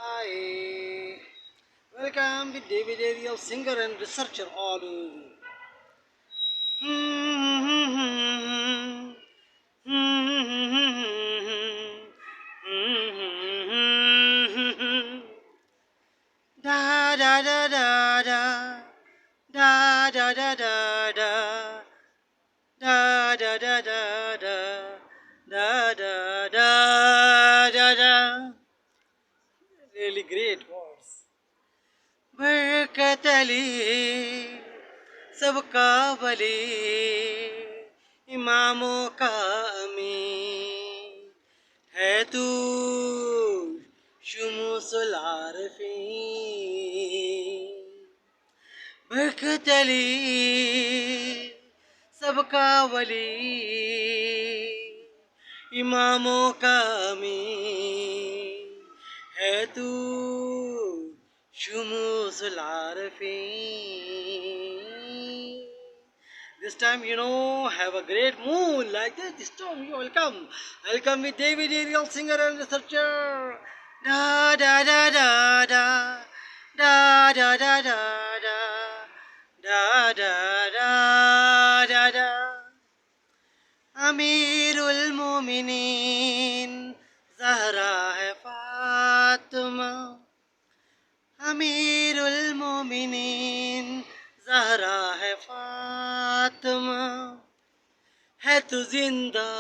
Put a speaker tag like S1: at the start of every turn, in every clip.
S1: Hi, welcome with David Ariel, singer and researcher all. Da da da da da da da da da da da da da da da da da da da. Really great words. Barkat Ali सबका वली इमामों का अमीन है तू शुमूसुल आरफीन बरकत अली सबका वली इमामों का अमीन है तू शुमूसुल Arfeen. This time, have a great mood like this. This time, you welcome. Welcome with David Ariel, singer and researcher. Da da da da da da da da da da da da da da. अमीरुल मोमिनीन ज़हरा है फातिमा अमीरुल मोमिनीन ज़हरा है फातिमा है तू जिंदा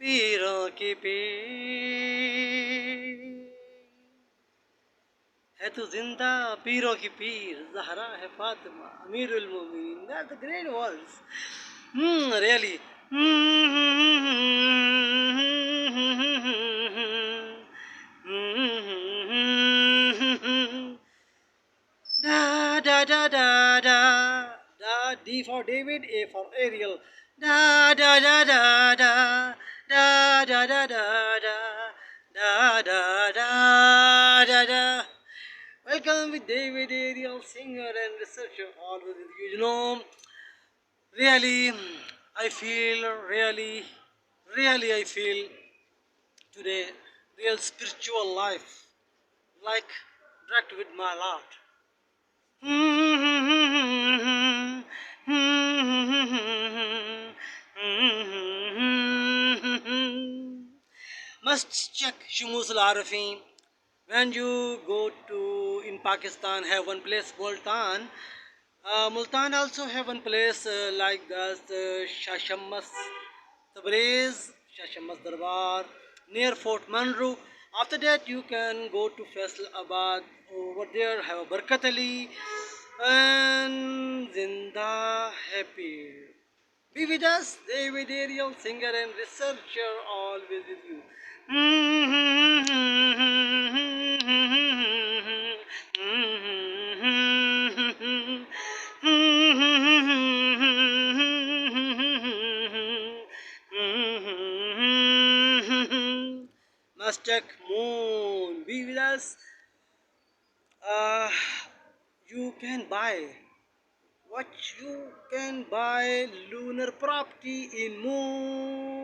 S1: पीरों की पीर है तू जिंदा पीरों की पीर ज़हरा है फातिमा अमीरुल मोमिनीन. That's the great words. Really. Da da da da da da. D for David, A for Ariel. Da da da da da da da da da da da da da da da. Welcome with David Ariel, singer and researcher, always with you. Really, I feel I feel today real spiritual life, like direct with my Lord. Must check Shumus al Arifin. When you go to in Pakistan, have one place Multan. Multan also have one place like that Shashammas Tabriz, Shashammas Darbar near Fort Monroe. After that, you can go to Faisalabad. Over there, have a Barkat Ali and Zinda Happy. Be with us, David Ariel, singer and researcher, always with you. Mustang Moon, be with us. Uh, you can buy what you can buy lunar property in Moon.